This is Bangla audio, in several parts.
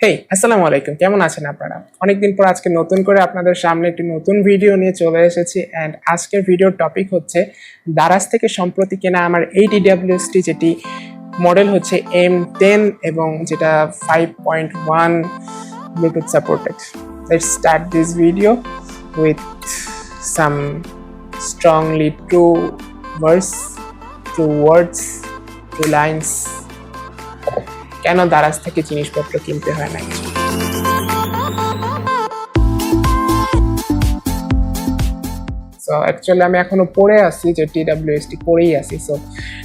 হেই আসসালামু আলাইকুম, কেমন আছেন আপনারা? অনেকদিন পর আজকে নতুন করে আপনাদের সামনে একটি নতুন ভিডিও নিয়ে চলে এসেছি। অ্যান্ড আজকের ভিডিওর টপিক হচ্ছে দারাজ থেকে সম্প্রতি কেনা আমার এই TWSটি, যেটি মডেল হচ্ছে M10 এবং যেটা 5.1 Bluetooth supported. Let's start this video with some strongly true words, true words, true lines. কেন দারাজ থেকে জিনিসপত্র কিনতে হয় না। সো অ্যাকচুয়ালি আমি এখনো পড়ে আছি, যে TWSটি পড়েই আছি। সো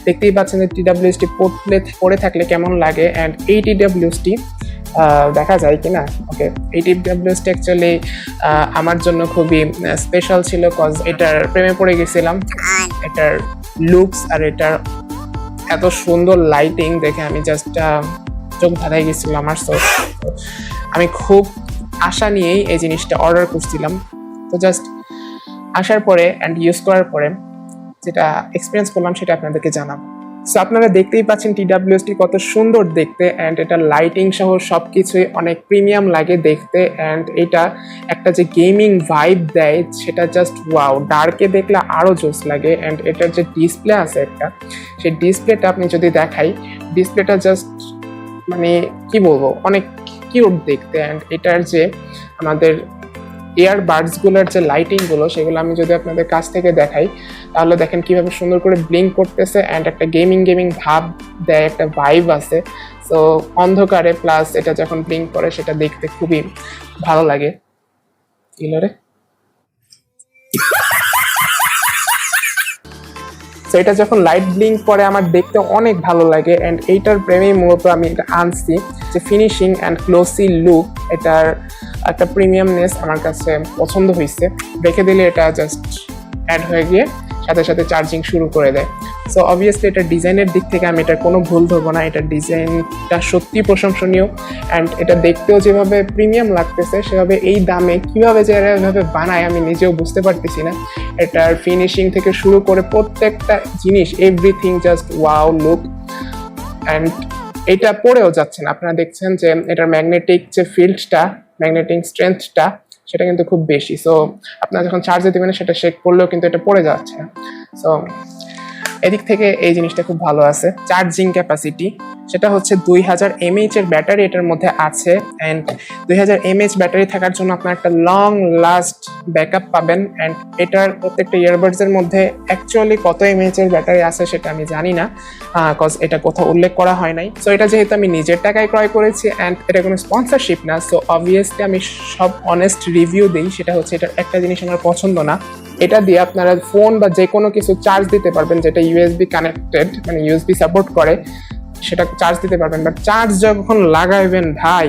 দেখতেই পাচ্ছেন যে TWSটি পড়ে থাকলে কেমন লাগে। অ্যান্ড এই TWSটি দেখা যায় কিনা। ওকে, এই TWSটি অ্যাকচুয়ালি আমার জন্য খুবই স্পেশাল ছিল, কজ এটার প্রেমে পড়ে গেছিলাম। এটার লুকস আর এটার এত সুন্দর লাইটিং দেখে আমি জাস্ট চোখ ধাঁধাই গেছিল আমার। সো আমি খুব আশা নিয়েই এই জিনিসটা অর্ডার করছিলাম। তো জাস্ট আসার পরে অ্যান্ড ইউজ করার পরে যেটা এক্সপিরিয়েন্স করলাম সেটা আপনাদেরকে জানাবো। সো আপনারা দেখতেই পাচ্ছেন TWSটি কত সুন্দর দেখতে, অ্যান্ড এটা লাইটিং সহ সব কিছুই অনেক প্রিমিয়াম লাগে দেখতে। অ্যান্ড এটা একটা যে গেমিং ভাইব দেয় সেটা জাস্ট ওয়াও, ডার্কে দেখলে আরও জোস লাগে। অ্যান্ড এটার যে ডিসপ্লে আছে একটা, সেই ডিসপ্লেটা আপনি যদি দেখাই, ডিসপ্লেটা জাস্ট মানে কি বলবো, অনেক কিউট দেখতে। অ্যান্ড এটার যে আমাদের ইয়ারবাডসগুলোর যে লাইটিংগুলো, সেগুলো আমি যদি আপনাদের কাছ থেকে দেখাই, তাহলে দেখেন কিভাবে সুন্দর করে ব্লিঙ্ক করতেছে। অ্যান্ড একটা গেমিং ভাব দেয়, একটা ভাইব আছে। সো অন্ধকারে প্লাস এটা যখন ব্লিঙ্ক করে সেটা দেখতে খুবই ভালো লাগে। ইলরে সো এটা যখন লাইট ব্লিঙ্ক করে আমার দেখতে অনেক ভালো লাগে। অ্যান্ড এইটার প্রেমেই মূলত আমি এটা আনছি, যে ফিনিশিং অ্যান্ড গ্লোসি লুক, এটার একটা প্রিমিয়ামনেস আমার কাছে পছন্দ হয়েছে। রেখে দিলে এটা জাস্ট অ্যাড হয়ে গিয়ে সাথে সাথে চার্জিং শুরু করে দেয়। সো অবভিয়াসলি এটার ডিজাইনের দিক থেকে আমি এটার কোনো ভুল ধরবো না। এটার ডিজাইনটা সত্যি প্রশংসনীয়। অ্যান্ড এটা দেখতেও যেভাবে প্রিমিয়াম লাগতেছে, সেভাবে এই দামে কীভাবে যে এভাবে বানায় আমি নিজেও বুঝতে পারতেছি না। এটার ফিনিশিং থেকে শুরু করে প্রত্যেকটা জিনিস, everything just wow look. And এটা পড়েও যাচ্ছে না। আপনারা দেখছেন যে এটার ম্যাগনেটিক যে ফিল্ডটা, ম্যাগনেটিক স্ট্রেংথটা, সেটা কিন্তু খুব বেশি। সো আপনারা যখন চার্জে দেবেন সেটা শেক করলেও কিন্তু এটা পড়ে যাচ্ছে না। সো এদিক থেকে এই জিনিসটা খুব ভালো আছে। চার্জিং ক্যাপাসিটি সেটা হচ্ছে 2000 mAh এর ব্যাটারি এটার মধ্যে আছে। অ্যান্ড 2000 mAh ব্যাটারি থাকার জন্য আপনার একটা লং লাস্ট ব্যাকআপ পাবেন। অ্যান্ড এটার প্রত্যেকটা ইয়ারবাডসের মধ্যে অ্যাকচুয়ালি কত mAh এর ব্যাটারি আছে সেটা আমি জানি না, কজ এটা কোথাও উল্লেখ করা হয় নাই। সো এটা যেহেতু আমি নিজের টাকায় ক্রয় করেছি, অ্যান্ড এটা কোনো স্পন্সরশিপ না, সো অবভিয়াসলি আমি সব অনেস্ট রিভিউ দিই। সেটা হচ্ছে এটার একটা জিনিস আমার পছন্দ না, এটা দিয়ে আপনারা ফোন বা যে কোনো কিছু চার্জ দিতে পারবেন, যেটা ইউএসবি কানেক্টেড, মানে ইউএসবি সাপোর্ট করে, সেটা চার্জ দিতে পারবেন। বাট চার্জ যখন লাগাইবেন ভাই,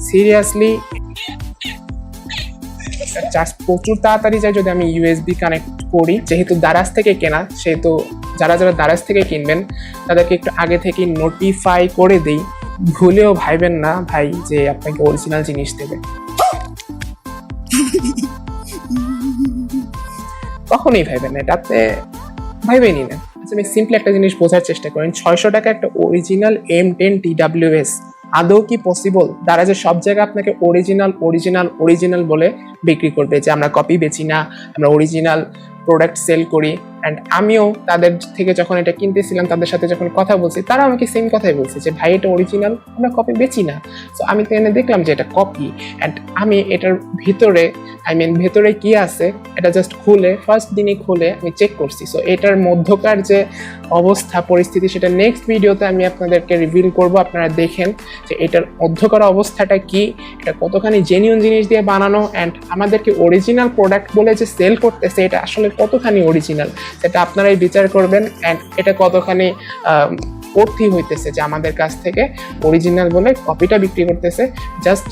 সিরিয়াসলি চার্জ প্রচুর তাড়াতাড়ি যায় যদি আমি ইউএসবি কানেক্ট করি। যেহেতু দারাজ থেকে কেনা, সেহেতু যারা দারাজ থেকে কিনবেন তাদেরকে একটু আগে থেকে নোটিফাই করে দিই। ভুলেও ভাইবেন না ভাই যে আপনাকে অরিজিনাল জিনিস দেবে, কখনোই ভাইবেন না, এটা আপনি ভাইবেনই না। আচ্ছা, আমি সিম্পলি একটা জিনিস বোঝার চেষ্টা করেন, 600 টাকা একটা অরিজিনাল M10 TWS আদৌ কি পসিবল? দারাজের সব জায়গায় আপনাকে অরিজিনাল বলে বিক্রি করবে, যে আমরা কপি বেচি না, আমরা অরিজিনাল প্রোডাক্ট সেল করি। অ্যান্ড আমিও তাদের থেকে যখন এটা কিনতেছিলাম, তাদের সাথে যখন কথা বলছি, তারা আমাকে সেম কথাই বলছে যে ভাই এটা অরিজিনাল, আমরা কপি বেচি না। সো আমি তো এনে দেখলাম যে এটা কপি। অ্যান্ড আমি এটার ভেতরে কি আছে এটা জাস্ট ফার্স্ট দিনই খুলে আমি চেক করছি। সো এটার মধ্যকার যে অবস্থা পরিস্থিতি, সেটা নেক্সট ভিডিওতে আমি আপনাদেরকে রিভিল করব। আপনারা দেখেন যে এটার মধ্যকার অবস্থাটা কি, এটা কতখানি জেনুইন জিনিস দিয়ে বানানো, অ্যান্ড আমাদেরকে অরিজিনাল প্রোডাক্ট বলে যে সেল করতেছে, এটা আসলে কতখানি অরিজিনাল সেটা আপনারাই বিচার করবেন। অ্যান্ড এটা কতখানি অর্থী হইতেছে যে আমাদের কাছ থেকে অরিজিনাল বলে কপিটা বিক্রি করতেছে। জাস্ট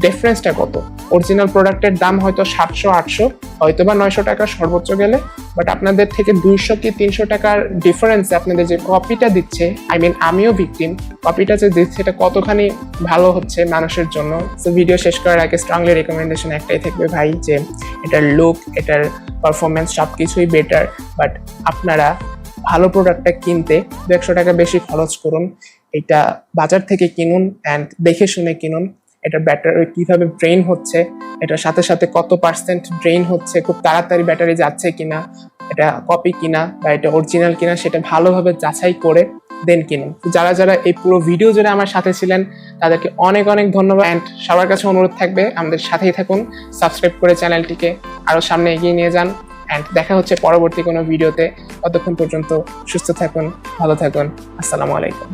ডিফারেন্সটা কত? অরিজিনাল প্রোডাক্টের দাম হয়তো 700-800, হয়তো বা 900 টাকা সর্বোচ্চ গেলে। বাট আপনাদের থেকে 200 কি 300 টাকার ডিফারেন্সে আপনাদের যে কপিটা দিচ্ছে, আমিও ভিকটিম, কপিটা যে দিচ্ছে এটা কতখানি ভালো হচ্ছে মানুষের জন্য। সো ভিডিও শেষ করার আগে স্ট্রংলি রেকমেন্ডেশন একটাই থাকবে ভাই, যে এটার লুক, এটার পারফরমেন্স সব কিছুই বেটার, বাট আপনারা ভালো প্রোডাক্টটা কিনতে 200 টাকা বেশি খরচ করুন, এটা বাজার থেকে কিনুন অ্যান্ড দেখে শুনে কিনুন। এটা ব্যাটারি কিভাবে ড্রেন হচ্ছে, এটার সাথে সাথে কত পার্সেন্ট ড্রেন হচ্ছে, খুব তাড়াতাড়ি ব্যাটারি যাচ্ছে কিনা, এটা কপি কিনা বা এটা অরিজিনাল কিনা সেটা ভালোভাবে যাচাই করে দেন কিনুন। যারা যারা এই পুরো ভিডিও জুড়ে আমার সাথে ছিলেন তাদেরকে অনেক অনেক ধন্যবাদ অ্যান্ড সবার কাছে অনুরোধ থাকবে আমাদের সাথেই থাকুন, সাবস্ক্রাইব করে চ্যানেলটিকে আরো সামনে এগিয়ে নিয়ে যান অ্যান্ড দেখা হচ্ছে পরবর্তী কোনো ভিডিওতে। ততক্ষণ পর্যন্ত সুস্থ থাকুন, ভালো থাকুন, আসসালামু আলাইকুম।